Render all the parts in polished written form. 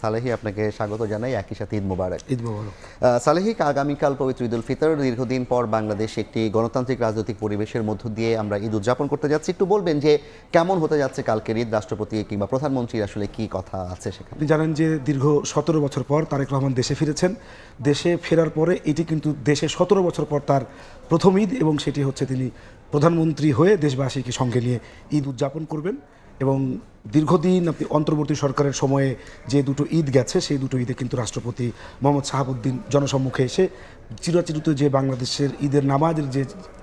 সালেহি আপনাকে স্বাগত জানাই, একই সাথে ঈদ মোবারক। ঈদ মোবারক। সালেহি, আগামীকাল পবিত্র ঈদ উল ফিতর। দীর্ঘদিন পর বাংলাদেশ একটি গণতান্ত্রিক রাজনৈতিক পরিবেশের মধ্য দিয়ে আমরা ঈদ উদযাপন করতে যাচ্ছি। একটু বলবেন যে কেমন হতে যাচ্ছে কালকের ঈদ, রাষ্ট্রপতি কিংবা প্রধানমন্ত্রীর আসলে কি কথা আছে সেখানে? আপনি জানেন যে দীর্ঘ 17 বছর পর তারেক রহমান দেশে ফিরেছেন। দেশে ফেরার পরে এটি কিন্তু দেশে 17 বছর পর তার প্রথম ঈদ, এবং সেটি হচ্ছে তিনি প্রধানমন্ত্রী হয়ে দেশবাসীকে সঙ্গে নিয়ে ঈদ উদযাপন করবেন। এবং দীর্ঘদিন আপনি অন্তর্বর্তী সরকারের সময়ে যে দুটো ঈদ গেছে, সেই দুটো ঈদে কিন্তু রাষ্ট্রপতি মোহাম্মদ শাহাবুদ্দিন জনসম্মুখে এসে চিরাচরিত যে বাংলাদেশের ঈদের নামাজের যে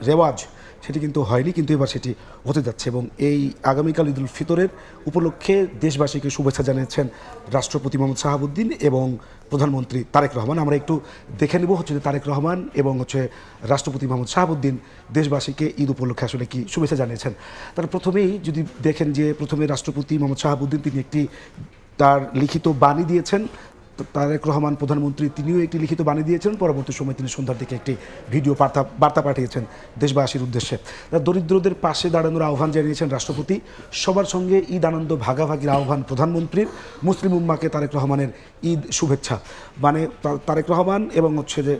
রেওয়াজ, সেটি কিন্তু হয়নি, কিন্তু এবার সেটি হতে যাচ্ছে। এবং এই আগামীকাল ঈদ উল ফিতরের উপলক্ষে দেশবাসীকে শুভেচ্ছা জানিয়েছেন রাষ্ট্রপতি মোহাম্মদ শাহাবুদ্দিন এবং প্রধানমন্ত্রী তারেক রহমান। আমরা একটু দেখে নেব হচ্ছে যে তারেক রহমান এবং হচ্ছে রাষ্ট্রপতি মোহাম্মদ শাহাবুদ্দিন দেশবাসীকে ঈদ উপলক্ষে আসলে কি শুভেচ্ছা জানিয়েছেন। তার প্রথমেই যদি দেখেন যে প্রথমে রাষ্ট্রপতি মোহাম্মদ শাহাবুদ্দিন তিনি একটি তার লিখিত বাণী দিয়েছেন। তারেক রহমান প্রধানমন্ত্রী তিনিও একটি লিখিত বাণী দিয়েছেন। পরবর্তী সময় তিনি সন্ধ্যার দিকে একটি ভিডিও বার্তা পাঠিয়েছেন দেশবাসীর উদ্দেশ্যে। দরিদ্রদের পাশে দাঁড়ানোর আহ্বান জানিয়েছেন রাষ্ট্রপতি। সবার সঙ্গে ঈদ আনন্দ ভাগাভাগির আহ্বান প্রধানমন্ত্রীর। মুসলিম উম্মাকে তারেক রহমানের ঈদ শুভেচ্ছা। মানে তারেক রহমান এবং হচ্ছে যে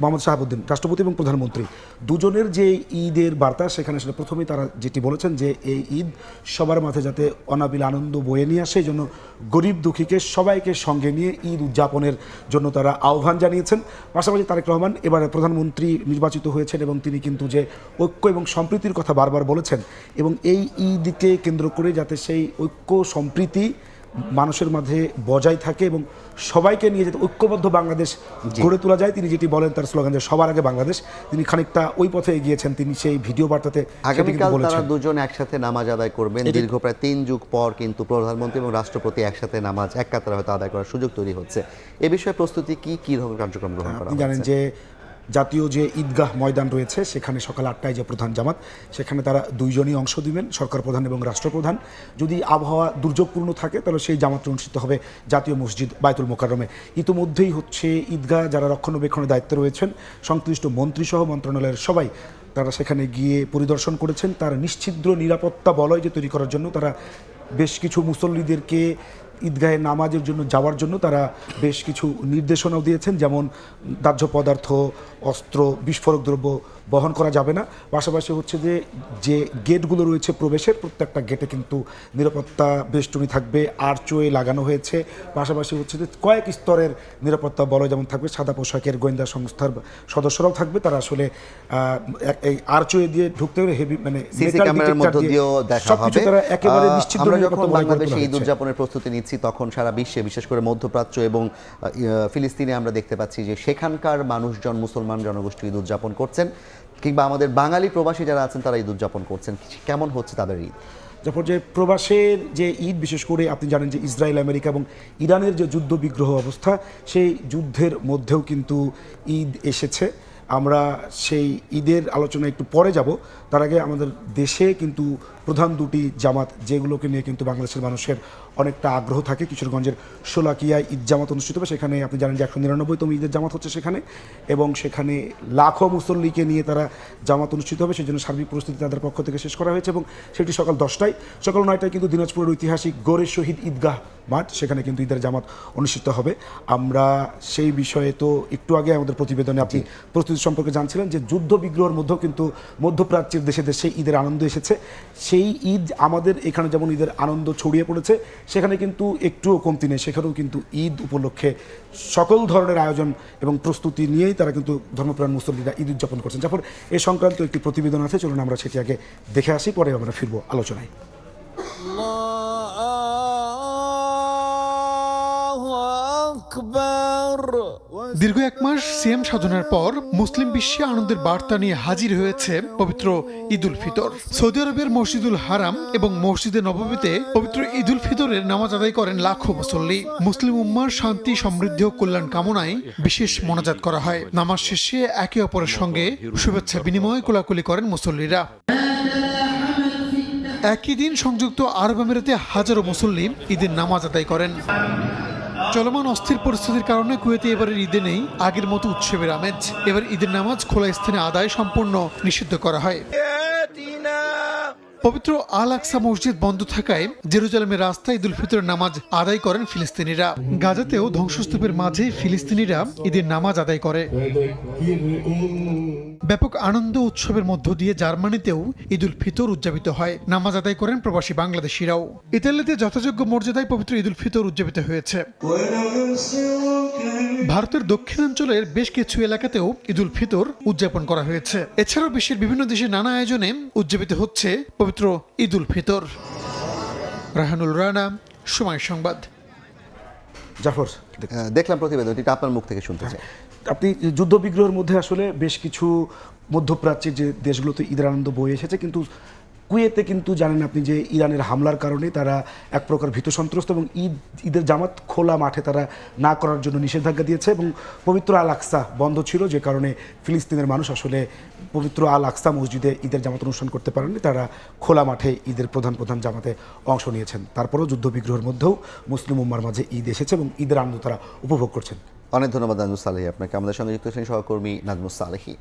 মোহাম্মদ শাহাবুদ্দিন, রাষ্ট্রপতি এবং প্রধানমন্ত্রী দুজনের যে ঈদের বার্তা, সেখানে আসলে প্রথমেই তারা যেটি বলেছেন যে এই ঈদ সবার মাঝে যাতে অনাবিল আনন্দ বয়ে নিয়ে আসে, এই জন্য গরিব দুঃখীকে সবাইকে সঙ্গে নিয়ে ঈদ উদযাপনের জন্য তারা আহ্বান জানিয়েছেন। পাশাপাশি তারেক রহমান এবারে প্রধানমন্ত্রী নির্বাচিত হয়েছেন এবং তিনি কিন্তু যে ঐক্য এবং সম্প্রীতির কথা বারবার বলেছেন, এবং এই ঈদকে কেন্দ্র করে যাতে সেই ঐক্য সম্প্রীতি মানুষের মাঝে বজায় থাকে এবং সবাইকে নিয়ে যাতে ঐক্যবদ্ধ বাংলাদেশ গড়ে তোলা যায়, তিনি যেটি বলেন তার স্লোগান যে সবার আগে বাংলাদেশ, তিনি খানিকটা ওই পথে এগিয়েছেন। তিনি সেই ভিডিও বার্তাতে আগামীকাল তারা দুজন একসাথে নামাজ আদায় করবেন। দীর্ঘ প্রায় 3 যুগ পর কিন্তু প্রধানমন্ত্রী এবং রাষ্ট্রপতি একসাথে নামাজ এক কাতারে হয়তো আদায় করার সুযোগ তৈরি হচ্ছে। এ বিষয়ে প্রস্তুতি কি ধরনের কার্যক্রম গ্রহণ করা হচ্ছে? জানেন যে জাতীয় যে ঈদগাহ ময়দান রয়েছে, সেখানে সকাল 8টায় যে প্রধান জামাত, সেখানে তারা দুইজনই অংশ দিবেন, সরকার প্রধান এবং রাষ্ট্রপ্রধান। যদি আবহাওয়া দুর্যোগপূর্ণ থাকে তাহলে সেই জামাত অনুষ্ঠিত হবে জাতীয় মসজিদ বায়তুল মোকাররমে। ইতিমধ্যেই হচ্ছে ঈদগাহ যারা রক্ষণাবেক্ষণের দায়িত্বে রয়েছেন, সংশ্লিষ্ট মন্ত্রীসহ মন্ত্রণালয়ের সবাই তারা সেখানে গিয়ে পরিদর্শন করেছেন। তার নিশ্ছিদ্র নিরাপত্তা বলয় যে তৈরি করার জন্য তারা বেশ কিছু মুসল্লিদেরকে ঈদগাহে নামাজের জন্য যাওয়ার জন্য তারা বেশ কিছু নির্দেশনাও দিয়েছেন, যেমন দাহ্য পদার্থ, অস্ত্র, বিস্ফোরক দ্রব্য বহন করা যাবে না। পাশাপাশি হচ্ছে যে গেটগুলো রয়েছে প্রবেশের, প্রত্যেকটা গেটে কিন্তু নিরাপত্তা বেষ্টনী থাকবে, আর্চওয়ে লাগানো হয়েছে। পাশাপাশি হচ্ছে যে কয়েক স্তরের নিরাপত্তা বলয় যেমন থাকবে, সাদা পোশাকের গোয়েন্দা সংস্থার সদস্যরাও থাকবে। তারা আসলে এই আর্চওয়ে দিয়ে ঢুকতে হলে হেভি মানে সিসি ক্যামেরার মধ্য দিয়েও দেখা হবে। তারা একেবারে নিশ্চিত যখন বাংলাদেশে ঈদ উদযাপনের প্রস্তুতি নিচ্ছি, তখন সারা বিশ্বে, বিশেষ করে মধ্যপ্রাচ্য এবং ফিলিস্তিনে আমরা দেখতে পাচ্ছি যে সেখানকার মানুষজন, মুসলমান জনগোষ্ঠী ঈদ উদযাপন করছেন, কিংবা আমাদের বাঙালি প্রবাসী যারা আছেন তারা ঈদ উদযাপন করছেন। কেমন হচ্ছে তাদের ঈদ? যে পর্যায়ে প্রবাসের যে ঈদ, বিশেষ করে আপনি জানেন যে ইসরায়েল, আমেরিকা এবং ইরানের যে যুদ্ধ বিগ্রহ অবস্থা, সেই যুদ্ধের মধ্যেও কিন্তু ঈদ এসেছে। আমরা সেই ঈদের আলোচনা একটু পরে যাব। তার আগে আমাদের দেশে কিন্তু প্রধান দুটি জামাত, যেগুলোকে নিয়ে কিন্তু বাংলাদেশের মানুষের অনেকটা আগ্রহ থাকে। কিশোরগঞ্জের শোলাকিয়ায় ঈদ জামাত অনুষ্ঠিত হবে, সেখানে আপনি জানেন যে 199তম ঈদের জামাত হচ্ছে সেখানে, এবং সেখানে লাখো মুসল্লিকে নিয়ে তারা জামাত অনুষ্ঠিত হবে। সেই জন্য সার্বিক প্রস্তুতি তাদের পক্ষ থেকে শেষ করা হয়েছে, এবং সেটি সকাল 10টায়। সকাল 9টায় কিন্তু দিনাজপুরের ঐতিহাসিক গোরে শহীদ ঈদগাহ মাঠ, সেখানে কিন্তু ঈদের জামাত অনুষ্ঠিত হবে। আমরা সেই বিষয়ে তো একটু আগে আমাদের প্রতিবেদনে আপনি প্রস্তুতি সম্পর্কে জানছিলেন যে যুদ্ধ বিগ্রহের মধ্যেও কিন্তু মধ্যপ্রাচ্যের দেশে দেশে ঈদের আনন্দ এসেছে। সেই ঈদ আমাদের এখানে যেমন ঈদের আনন্দ ছড়িয়ে পড়েছে, সেখানে কিন্তু একটুও কমতি নেই। সেখানেও কিন্তু ঈদ উপলক্ষে সকল ধরনের আয়োজন এবং প্রস্তুতি নিয়েই তারা কিন্তু ধর্মপ্রাণ মুসল্লিরা ঈদ উদযাপন করছেন। তারপর এ সংক্রান্ত একটি প্রতিবেদন আছে, চলুন আমরা সেটি আগে দেখে আসি, পরে আমরা ফিরবো আলোচনায়। দীর্ঘ 1 মাস সিয়াম সাধনার পর মুসলিম বিশ্বে আনন্দের বার্তা নিয়ে হাজির হয়েছে পবিত্র ঈদ উল ফিতর। সৌদি আরবের মসজিদুল হারাম এবং মসজিদে নববীতে পবিত্র ঈদ উল ফিতরের নামাজ আদায় করেন লাখো মুসল্লি। মুসলিম উম্মার শান্তি, সমৃদ্ধি ও কল্যাণ কামনায় বিশেষ মোনাজাত করা হয়। নামাজ শেষে একে অপরের সঙ্গে শুভেচ্ছা বিনিময় কোলাকুলি করেন মুসল্লিরা। একই দিন সংযুক্ত আরব আমিরাতে হাজারো মুসল্লি ঈদের নামাজ আদায় করেন। চলমান অস্থির পরিস্থিতির কারণে কুয়েতে এবারের ঈদে নেই আগের মতো উৎসবের আমেজ। এবার ঈদের নামাজ খোলা স্থানে আদায় সম্পূর্ণ নিষিদ্ধ করা হয়। পবিত্র আল আকসা মসজিদ বন্ধ থাকায় জেরুজালেমের রাস্তায় ঈদুল ফিতরের নামাজ আদায় করেন ফিলিস্তিনিরা। গাজাতেও ধ্বংসস্তূপের মাঝে ফিলিস্তিনিরা ঈদের নামাজ আদায় করে। ব্যাপক আনন্দ উৎসবের মধ্য দিয়ে জার্মানিতেও ঈদুল ফিতর উদযাপিত হয়। নামাজ আদায় করেন প্রবাসী বাংলাদেশিরাও। ইতালিতে যথাযোগ্য মর্যাদায় পবিত্র ঈদুল ফিতর উদযাপিত হয়েছে। ভারতের দক্ষিণাঞ্চলের বেশ কিছু এলাকাতেও ঈদুল ফিতর উদযাপন করা হয়েছে। এছাড়াও বিশ্বের বিভিন্ন দেশে নানা আয়োজনে উদযাপিত হচ্ছে পবিত্র ঈদুল ফিতর। রাহানুল রানা, সময় সংবাদ। জাফর, দেখলাম প্রতিবেদনটি, আপনার মুখ থেকে শুনতে চাই। আপনি যুদ্ধবিগ্রহের মধ্যে আসলে বেশ কিছু মধ্যপ্রাচ্যের যে দেশগুলোতে ঈদের আনন্দ বয়ে এসেছে, কিন্তু কুয়েতে কিন্তু জানেন আপনি যে ইরানের হামলার কারণে তারা এক প্রকার ভীত সন্ত্রস্ত এবং ঈদের জামাত খোলা মাঠে তারা না করার জন্য নিষেধাজ্ঞা দিয়েছে এবং পবিত্র আল আকসা বন্ধ ছিল, যে কারণে ফিলিস্তিনের মানুষ আসলে পবিত্র আল আকসা মসজিদে ঈদের জামাত অনুষ্ঠান করতে পারেননি। তারা খোলা মাঠে ঈদের প্রধান জামাতে অংশ নিয়েছেন। তারপরেও যুদ্ধবিগ্রহের মধ্যেও মুসলিম উম্মার মাঝে ঈদ এসেছে এবং ঈদের আনন্দ তারা উপভোগ করছেন। অনেক ধন্যবাদ নাজমুস সালেহী আপনাকে। আমাদের সঙ্গে যুক্ত ছিলেন সহকর্মী নাজমুস সালেহী।